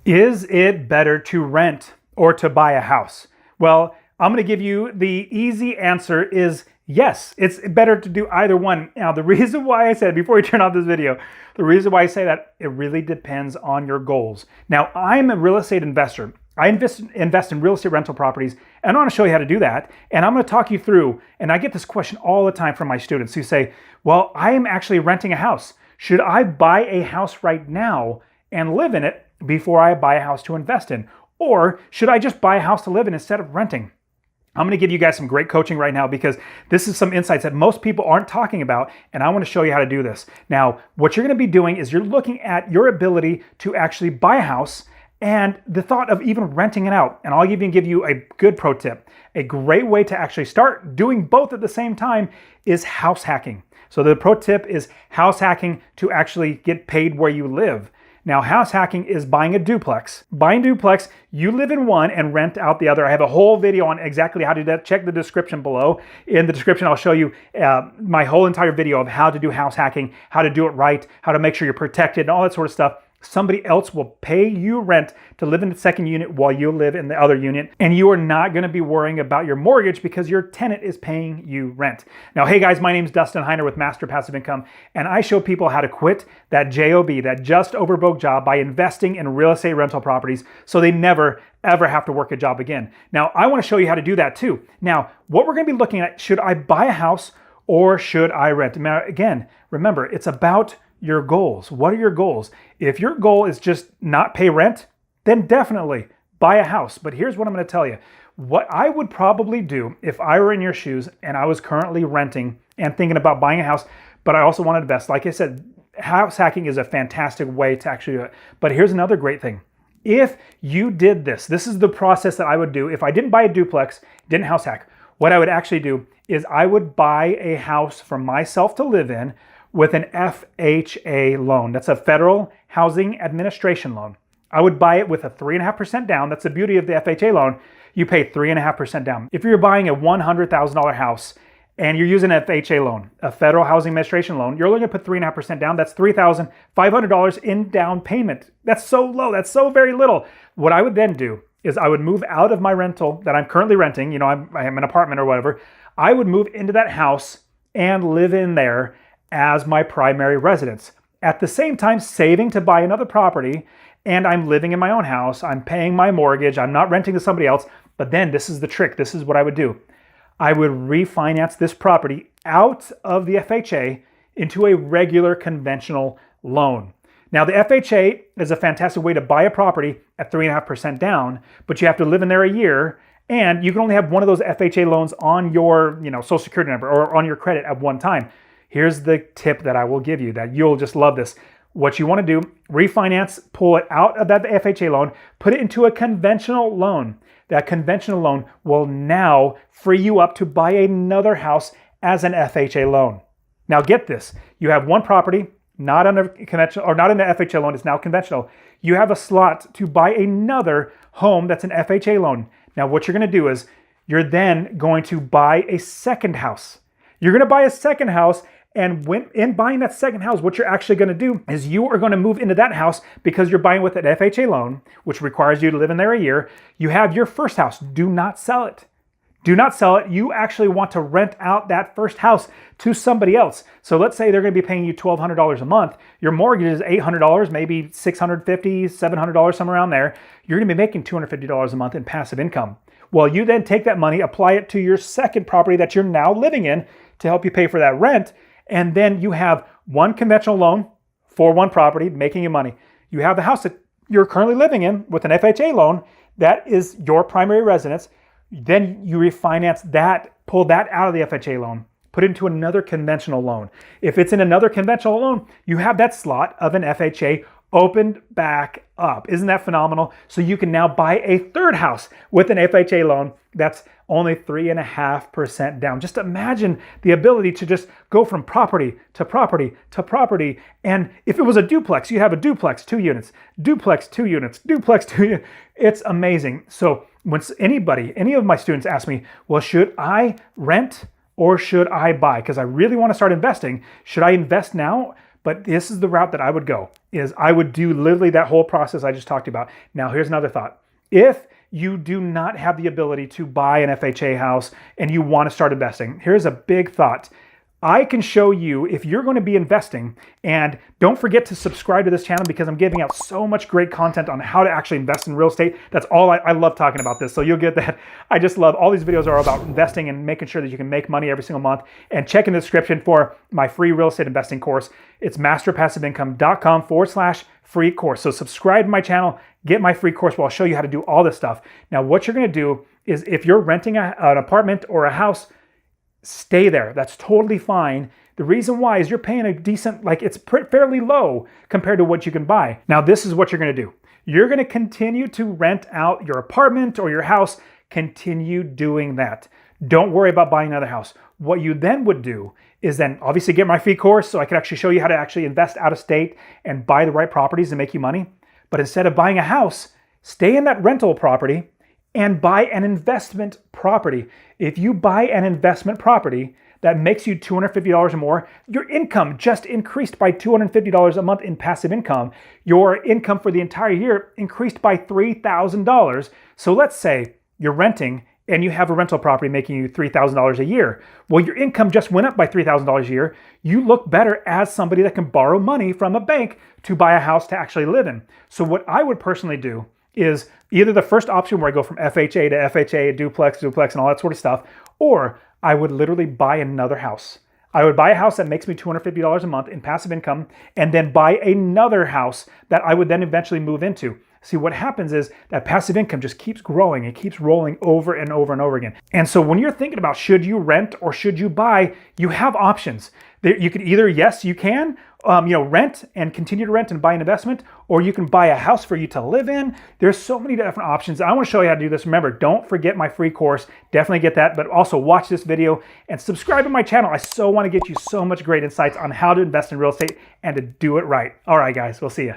Is it better to rent or to buy a house? Well, I'm going to give you the easy answer is yes. It's better to do either one. Now, the reason why I said, before we turn off this video, the reason why I say that, it really depends on your goals. Now, I'm a real estate investor. I invest in real estate rental properties, and I want to show you how to do that. And I'm going to talk you through, and I get this question all the time from my students who say, well, I am actually renting a house. Should I buy a house right now and live in it before I buy a house to invest in? Or should I just buy a house to live in instead of renting? I'm going to give you guys some great coaching right now because this is some insights that most people aren't talking about, and I want to show you how to do this. Now, what you're going to be doing is you're looking at your ability to actually buy a house and the thought of even renting it out. And I'll even give you a good pro tip. A great way to actually start doing both at the same time is house hacking. So the pro tip is house hacking to actually get paid where you live. Now, house hacking is buying a duplex. Buying duplex, you live in one and rent out the other. I have a whole video on exactly how to do that. Check the description below. In the description, I'll show you my whole entire video of how to do house hacking, how to do it right, how to make sure you're protected, and all that sort of stuff. Somebody else will pay you rent to live in the second unit while you live in the other unit, and you are not going to be worrying about your mortgage because your tenant is paying you rent. Now, hey guys, my name is Dustin with Master Passive Income, and I show people how to quit that JOB, that just over broke job, by investing in real estate rental properties so they never ever have to work a job again. Now, I want to show you how to do that too. Now, what we're going to be looking at, should I buy a house or should I rent? Now, again, remember, it's about your goals. What are your goals? If your goal is just not pay rent, then definitely buy a house. But here's what I'm going to tell you. What I would probably do if I were in your shoes and I was currently renting and thinking about buying a house, but I also want to invest. Like I said, house hacking is a fantastic way to actually do it. But here's another great thing. If you did this, this is the process that I would do. If I didn't buy a duplex, didn't house hack, what I would actually do is I would buy a house for myself to live in with an FHA loan. That's a Federal Housing Administration loan. I would buy it with a 3.5% down. That's the beauty of the FHA loan. You pay 3.5% down. If you're buying a $100,000 house and you're using an FHA loan, a Federal Housing Administration loan, you're looking to put 3.5% down. That's $3,500 in down payment. That's so low. That's so very little. What I would then do is I would move out of my rental that I'm currently renting. You know, I am an apartment or whatever. I would move into that house and live in there as my primary residence. At the same time, saving to buy another property, and I'm living in my own house. I'm paying my mortgage. I'm not renting to somebody else. But then this is the trick. This is what I would do. I would refinance this property out of the FHA into a regular conventional loan. Now, the FHA is a fantastic way to buy a property at 3.5% down, but you have to live in there a year, and you can only have one of those FHA loans on your, Social Security number or on your credit at one time. Here's the tip that I will give you that you'll just love this. What you want to do, refinance, pull it out of that FHA loan, put it into a conventional loan. That conventional loan will now free you up to buy another house as an FHA loan. Now get this, you have one property, not under conventional or not in the FHA loan, it's now conventional. You have a slot to buy another home that's an FHA loan. Now what you're going to do is you're then going to buy a second house. You're going to buy a second house, and when in buying that second house, what you're actually going to do is you are going to move into that house because you're buying with an FHA loan, which requires you to live in there a year. You have your first house. Do not sell it. Do not sell it. You actually want to rent out that first house to somebody else. So let's say they're going to be paying you $1,200 a month. Your mortgage is $800, maybe $650, $700, somewhere around there. You're going to be making $250 a month in passive income. Well, you then take that money, apply it to your second property that you're now living in to help you pay for that rent. And then you have one conventional loan for one property making you money. You have the house that you're currently living in with an FHA loan that is your primary residence. Then you refinance that, pull that out of the FHA loan, put it into another conventional loan. If it's in another conventional loan, you have that slot of an FHA opened back up. Isn't that phenomenal? So you can now buy a third house with an FHA loan that's only 3.5% down. Just imagine the ability to just go from property to property to property. And if it was a duplex, you have a duplex, 2 units, duplex, 2 units, duplex, 2 units. It's amazing. So when any of my students ask me, well, should I rent or should I buy? Because I really want to start investing. Should I invest now? But this is the route that I would go, is I would do literally that whole process I just talked about. Now, here's another thought. If you do not have the ability to buy an FHA house and you want to start investing, here's a big thought. I can show you if you're going to be investing, and don't forget to subscribe to this channel because I'm giving out so much great content on how to actually invest in real estate. That's all I love talking about this. So you'll get that. I just love all these videos are about investing and making sure that you can make money every single month. And check in the description for my free real estate investing course. It's masterpassiveincome.com/free course. So subscribe to my channel, get my free course where I'll show you how to do all this stuff. Now, what you're going to do is if you're renting an apartment or a house, stay there. That's totally fine. The reason why is you're paying a decent, it's fairly low compared to what you can buy. Now, this is what you're going to do. You're going to continue to rent out your apartment or your house. Continue doing that. Don't worry about buying another house. What you then would do is then obviously get my free course so I can actually show you how to actually invest out of state and buy the right properties and make you money. But instead of buying a house, stay in that rental property and buy an investment property. If you buy an investment property that makes you $250 or more, your income just increased by $250 a month in passive income. Your income for the entire year increased by $3,000. So let's say you're renting and you have a rental property making you $3,000 a year. Well, your income just went up by $3,000 a year. You look better as somebody that can borrow money from a bank to buy a house to actually live in. So what I would personally do is either the first option where I go from FHA to FHA, duplex, and all that sort of stuff, or I would literally buy another house. I would buy a house that makes me $250 a month in passive income and then buy another house that I would then eventually move into. See, what happens is that passive income just keeps growing. It keeps rolling over and over and over again. And so when you're thinking about should you rent or should you buy, you have options. You could either, yes, you can, rent and continue to rent and buy an investment, or you can buy a house for you to live in. There's so many different options. I want to show you how to do this. Remember, don't forget my free course. Definitely get that, but also watch this video and subscribe to my channel. I so want to get you so much great insights on how to invest in real estate and to do it right. All right, guys, we'll see you.